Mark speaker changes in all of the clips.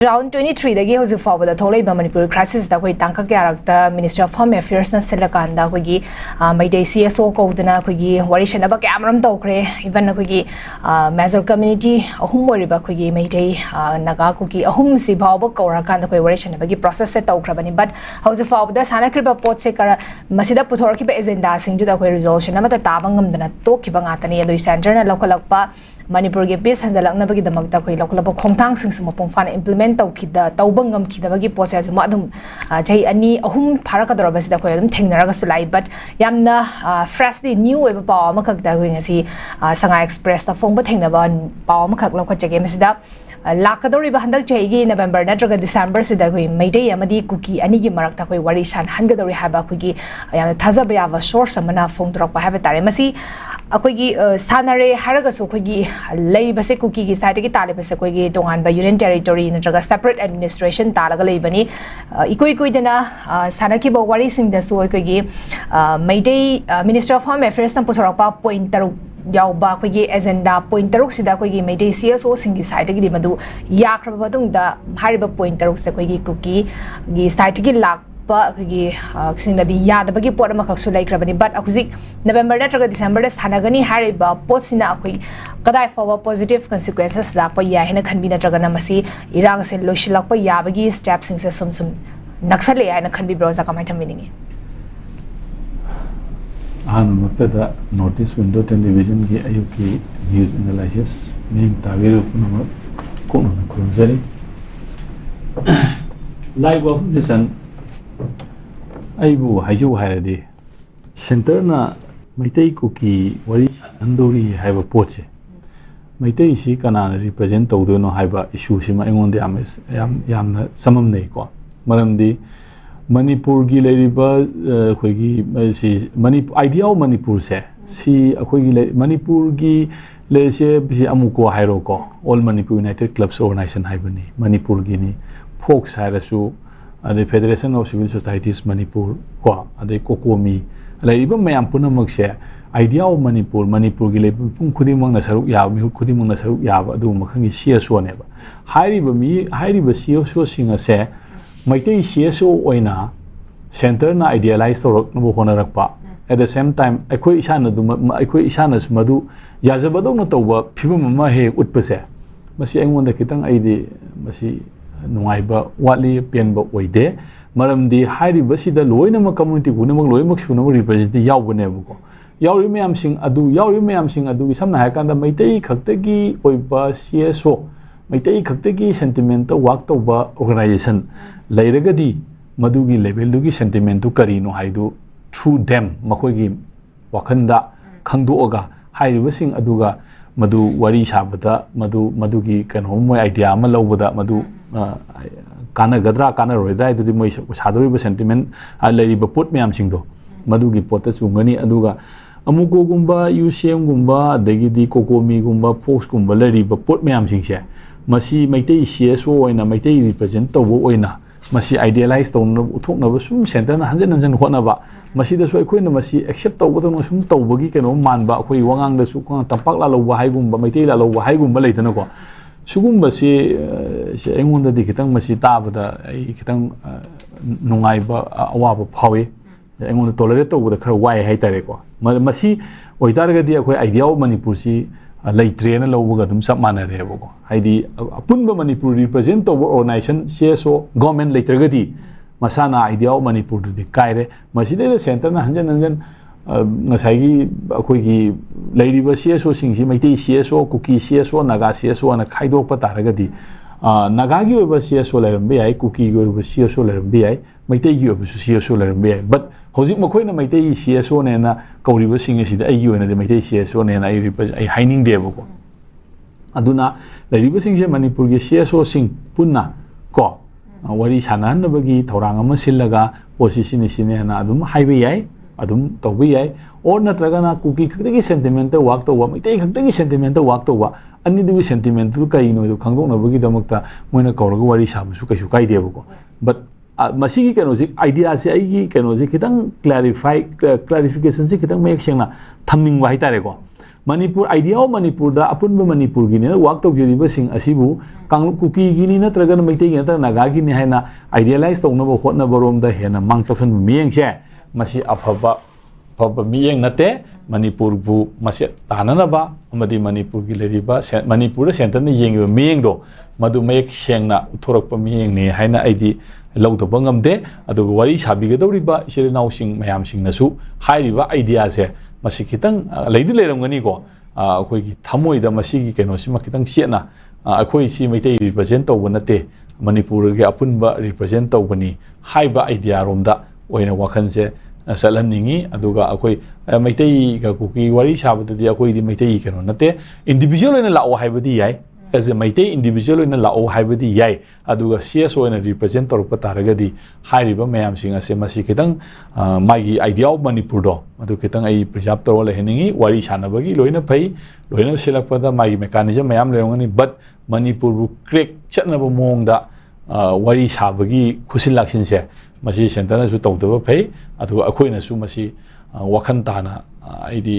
Speaker 1: Round 23 dagi hoju fawda tholei ba manipur crisis da koi tangka kya rakta Ministry of Home Affairs na selakanda koi gi maidai CSO ko dana koi gi warishan ba camera tawkre even koi gi major community ahum wari ba koi gi maidai naga ko gi ahum si bawba kora kan koi warishan ba gi process se tawkrabani but hoju fawda sana kriba pot se kara masida puthor ki ba agenda sing ju da koi resolution amata tabangam dana to ki ba ngatani adu center na lokalakpa manipur ge peace hanjalakna bagi damakta koi lokalaba khongthang sing sum pong fan implement tawkhida tawbangam khidabagi posa ju ma adum jai ani ahum pharakadora basida koi adum thengnaraga sulai but yamna freshly new weba paw amakak da koi ngasi sanga express ta phongba thengnaba paw amakak lokhachege masida lakadori ba handak jai gi November natraga December sida koi maidai amadi cookie ani gi marakta koi wari san hangadori haba koi gi yamna thazaba yava source amana phongdrok pa haba tare masi akoi gi sanare haraga so koi gi lei base cookie gi side gi tale base koi gi tongan ba union territory natraga separate administration talaga lei bani ikoi koi dana sanaki ba wari sing da so koi gi maidai Ministry of Home Affairs na pusorok pa point taru yauba koi gi agenda point taruk sida koi gi maidai CSO singi side gi madu yakraba badung da hariba point taruk se koi gi cookie gi side gi lak gi singna di yada bagi pot ma khaksu lai krabani but akuzik November natraga December da sanagani hariba pot sina akoi kadai fawa positive consequences la pa ya hena khanbi natraga na masi irang se loishilak pa ya bagi steps sing se sum naksale ya na khanbi browser kamai thamini
Speaker 2: Maktada notice window television ki ayuki news analysis ming tawiru kunama kono na kurumzari live of this aibu haju hairadi center na maitai cookie wari andori haiba poche maitai si kana represent tawdono haiba issue sima engonde yamna samam nei ko maramdi manipur gi leriba khoi gi si manipur idea of manipur se si akhoi gi manipur gi le se bi amuko hairo ko all manipur united clubs organization haibani manipur gi ni folks hairasu the Federation of Civil Societies Manipur ko ade kokomi laiba mayam punamak se idea of manipur gi le pung khudimang na saruk ya mi khudimang na saruk ya ba du makhangi CSO ne ba hairiba CSO singa se maitai CSO oina center na idealize torok no honarak pa at the same time akoi isana sumadu yazabado na tawba phibam ma he utpase masi aingonda kitang aidi masi nungaiba watli penba oide maramdi hairi basida loina ma community guna mag loimak suna represent yawbane ko yauri mayam sing adu samna hakanda maitai khaktagi oiba CSO maitai khaktagi sentiment work toba organization lairagadi madugi level dugi sentiment tu karino haidu through them makogi wakhanda khangdoga hairi basing aduga madu wari sabada madugi kano moi idea ma lobada madu kana gadra kana roida idudi moi sadori sentiment alari bapot myam singdo madugi pota chungani aduga amuko gumba UCM gumba adagidi kokomi gumba fox gumba lari bapot myam singse masi maitei CSO oina maitei represent tobo oina masi idealize tawna uthokna sum center na hanjan hona ba masi da soi khoina masi accept tawbo to sum tawbagi keno manba khoi wangang da su ko tapak la lo hai gumba maitei la lo hai gumba leitana ko sugum basi se engonda di kitang masi tabada ai kitang nungai ba awaba phawi engonda tolerate tawbo da khara wai hai tare ko masi oitarga di khoi idea of manipur si laitrena lawga dum sab manare bo ko haidi apunba manipur represent to organization CSO government laitraga di masana idea of manipur di kaire maside center na hanjan ngasai akhoi gi lairiba CSO singsi maitei CSO cookie CSO naga CSO na khaidok pa taraga di naga gi oba CSO lairambe ai cookie gi oba CSO lairambe ai maitei gi oba CSO lairambe ai but hojik makhoi na maitei CSO ne na kauriba singi sida ai gi oina de maitei CSO ne na ai represent ai haining de bo ko aduna lairiba singse manipur gi CSO sing punna ko wari sanan bagi thorang ama sillaga position sine na adum haibe yai adum tawbi yai or natraga na cookie khakdagi sentiment work to wa maitei khakdagi sentiment work to wa ani dugi sentiment tu kai no khangdok na bagi damakta moina kauraga wari sabu su kaisu kai de bo but masigi kenoji idea se ai kenoji kitang clarification se kitang mek sengna thamning wa hitare ko manipur idea of manipur da apun ba manipur gi ne work tok jiri ba sing asibu kang kuki gi ni na traga na maitai gi na naga gi ni haina idealize tok na ba hot na barom da hena mang chaksan miyeng che masi afaba faba miyeng nate manipur bu masi tanana ba amadi manipur gi leri ba manipur center ni yeng miyeng do madu mayek sengna uthorak pa miyeng ni haina aidi lau to bangam de adu wari sabi ga dori ba isere naw sing mayam sing nasu hairi ba idea se masi kitang leidi leram gani ko akoi gi thamoi da masi gi keno sima kitang siena akoi si maitai represent to banate manipur gi apun ba represent to bani haiba idea rom da oina wakhan se salan ningi aduga akoi maitai ga kuki wari sabada di akoi di maitai keno nate individual ina lao haibadi yai as a maitai individual ina lao haibadi yai aduga CSO ina represent torpa taragadi hairiba mayam sing ase masi kitang magi idea of manipur do adu kitang ai preserve tor le heningi wari sanabagi loina phai loina selakpada magi mechanism mayam lerongani but manipur bu crack chatnaba mongda wari sabagi khusil laksin se masi center na su tawdaba phai adu akhoina su masi wakhan tana aidi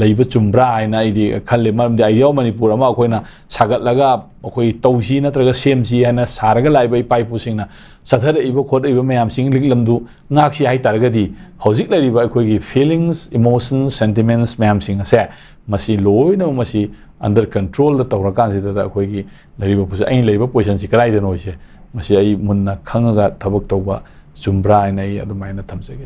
Speaker 2: leiba chumbra aina aidi khalle maram de idea manipur ama akhoina sagat laga akoi tawsi natraga semsi ana saraga laiba pai pusingna sathar ibo khot ibo mayam sing liklamdu ngaksi hai taragadi hojik lariba akoi gi feelings emotions sentiments mayam sing ase masi loina masi under control da tawrakan se da akoi gi lariba pus ain leiba position si karai da noise masi ai munna khangaga thabak tawba chumbra aina ai adumaina thamsage